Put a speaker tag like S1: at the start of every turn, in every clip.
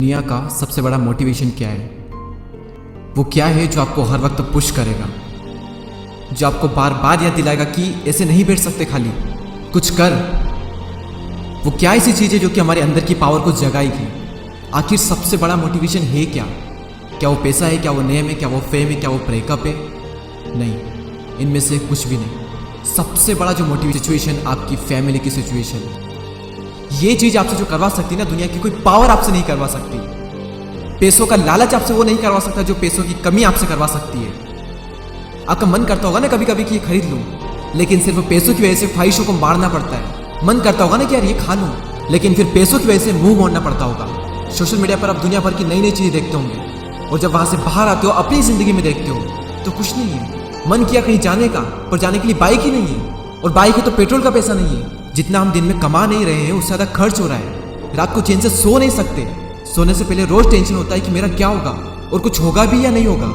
S1: दुनिया का सबसे बड़ा मोटिवेशन क्या है? वो क्या है जो आपको हर वक्त पुश करेगा, जो आपको बार बार याद दिलाएगा कि ऐसे नहीं बैठ सकते, खाली कुछ कर। वो क्या ऐसी चीज़ है जो कि हमारे अंदर की पावर को जगाएगी? आखिर सबसे बड़ा मोटिवेशन है क्या? क्या वो पैसा है? क्या वो नेम है? क्या वो फेम है? क्या वो ब्रेकअप है? नहीं, इनमें से कुछ भी नहीं। सबसे बड़ा जो मोटिवेशन सिचुएशन आपकी फैमिली की सिचुएशन है। ये चीज आपसे जो करवा सकती है ना, दुनिया की कोई पावर आपसे नहीं करवा सकती। पैसों का लालच आपसे वो नहीं करवा सकता जो पैसों की कमी आपसे करवा सकती है। आपका मन करता होगा ना कभी कभी कि ये खरीद लूं, लेकिन सिर्फ पैसों की वजह से ख्वाहिशों को मारना पड़ता है। मन करता होगा ना कि यार ये खा लूं, लेकिन फिर पैसों की वजह से मुंह मोड़ना पड़ता होगा। सोशल मीडिया पर आप दुनिया भर की नई नई चीजें देखते होंगे, और जब वहां से बाहर आते हो अपनी जिंदगी में देखते हो तो कुछ नहीं है। मन किया कहीं जाने का, पर जाने के लिए बाइक ही नहीं है, और बाइक है तो पेट्रोल का पैसा नहीं है। जितना हम दिन में कमा नहीं रहे हैं उससे ज्यादा खर्च हो रहा है। रात को चैन से सो नहीं सकते। सोने से पहले रोज टेंशन होता है कि मेरा क्या होगा, और कुछ होगा भी या नहीं होगा।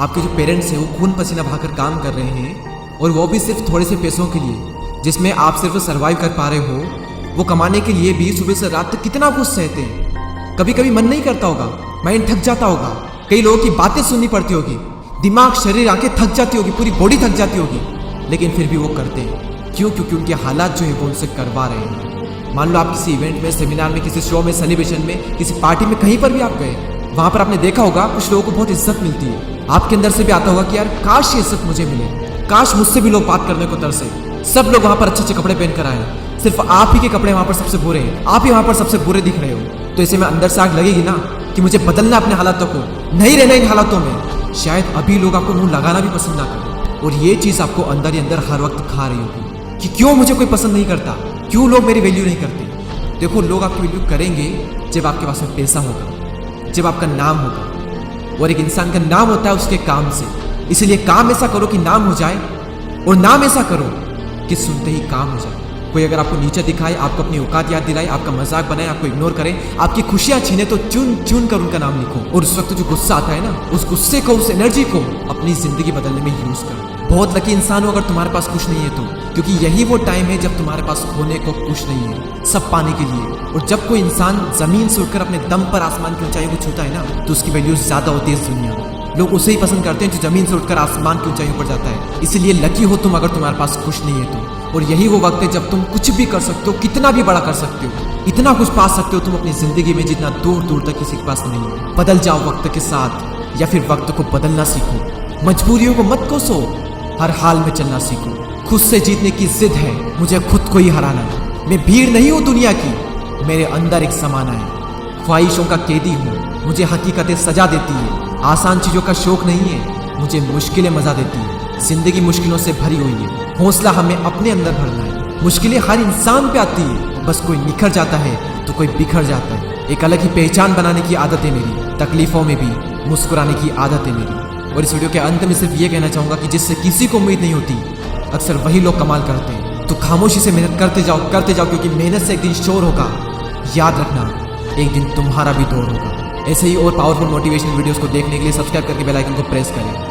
S1: आपके जो पेरेंट्स हैं वो खून पसीना बहाकर काम कर रहे हैं, और वो भी सिर्फ थोड़े से पैसों के लिए, जिसमें आप सिर्फ सर्वाइव कर पा रहे हो। वो कमाने के लिए भी सुबह से रात तक कितना कुछ सहते हैं। कभी कभी मन नहीं करता होगा, माइंड थक जाता होगा, कई लोगों की बातें सुननी पड़ती होगी, दिमाग शरीर आंखें थक जाती होगी, पूरी बॉडी थक जाती होगी, लेकिन फिर भी वो करते हैं। क्यों? क्योंकि उनके हालात जो है वो उनसे करवा रहे हैं। मान लो आप किसी इवेंट में, सेमिनार में, किसी शो में, सेलिब्रेशन में, किसी पार्टी में, कहीं पर भी आप गए, वहां पर आपने देखा होगा कुछ लोगों को बहुत इज्जत मिलती है। आपके अंदर से भी आता होगा कि यार काश ये इज्जत मुझे मिले, काश मुझसे भी लोग बात करने को तरसे। सब लोग वहां पर अच्छे अच्छे कपड़े पहन कर आए, सिर्फ आप ही के कपड़े वहां पर सबसे बुरे हैं, आप ही वहां पर सबसे बुरे दिख रहे हो। तो ऐसे में अंदर से आग लगेगी ना कि मुझे बदलना अपने हालातों को, नहीं रहना इन हालातों में। शायद अभी लोग आपको मुंह लगाना भी पसंद ना करें, और ये चीज आपको अंदर ही अंदर हर वक्त खा रही होगी कि क्यों मुझे कोई पसंद नहीं करता, क्यों लोग मेरी वैल्यू नहीं करते। देखो, लोग आपकी वैल्यू करेंगे जब आपके पास में पैसा होगा, जब आपका नाम होगा, और एक इंसान का नाम होता है उसके काम से। इसलिए काम ऐसा करो कि नाम हो जाए, और नाम ऐसा करो कि सुनते ही काम हो जाए। कोई अगर आपको नीचे दिखाए, आपको अपनी औकात याद दिलाए, आपका मजाक बनाए, आपको इग्नोर करे, आपकी खुशियां छीने, तो चुन चुन कर उनका नाम लिखो। और उस वक्त जो गुस्सा आता है ना, उस गुस्से को, उस एनर्जी को अपनी जिंदगी बदलने में यूज करो। बहुत लकी इंसान हो अगर तुम्हारे पास कुछ नहीं है तो, क्योंकि यही वो टाइम है जब तुम्हारे पास खोने को कुछ नहीं है, सब पाने के लिए। और जब कोई इंसान जमीन से उठकर अपने दम पर आसमान की ऊंचाई को छूता है ना, तो उसकी वैल्यू ज्यादा होती है इस दुनिया में। लोग उसे ही पसंद करते हैं जो जमीन से उठकर आसमान की ऊंचाई पर जाता है। इसलिए लकी हो तुम अगर तुम्हारे पास कुछ नहीं है तो। और यही वो वक्त है जब तुम कुछ भी कर सकते हो, कितना भी बड़ा कर सकते हो, इतना कुछ पा सकते हो तुम अपनी जिंदगी में जितना दूर दूर तक किसी के पास नहीं है। बदल जाओ वक्त के साथ, या फिर वक्त को बदलना सीखो। मजबूरियों को मत कोसो, हर हाल में चलना सीखो। खुद से जीतने की जिद है, मुझे खुद को ही हराना है। मैं भीड़ नहीं हूं दुनिया की, मेरे अंदर एक समाना है। ख्वाहिशों का कैदी हूं, मुझे हकीकतें सजा देती है। आसान चीजों का शौक नहीं है, मुझे मुश्किलें मजा देती है। जिंदगी मुश्किलों से भरी हुई है, हौसला हमें अपने अंदर भरना है। मुश्किलें हर इंसान पे आती है, बस कोई निखर जाता है तो कोई बिखर जाता है। एक अलग ही पहचान बनाने की आदत है मेरी, तकलीफों में भी मुस्कुराने की आदत है मेरी। और इस वीडियो के अंत में सिर्फ ये कहना चाहूंगा कि जिससे किसी को उम्मीद नहीं होती, अक्सर वही लोग कमाल करते हैं। तो खामोशी से मेहनत करते जाओ, क्योंकि मेहनत से एक दिन शोर होगा। याद रखना, एक दिन तुम्हारा भी दौर होगा। ऐसे ही और पावरफुल मोटिवेशनल वीडियोस को देखने के लिए सब्सक्राइब करके बेल आइकन को प्रेस करें।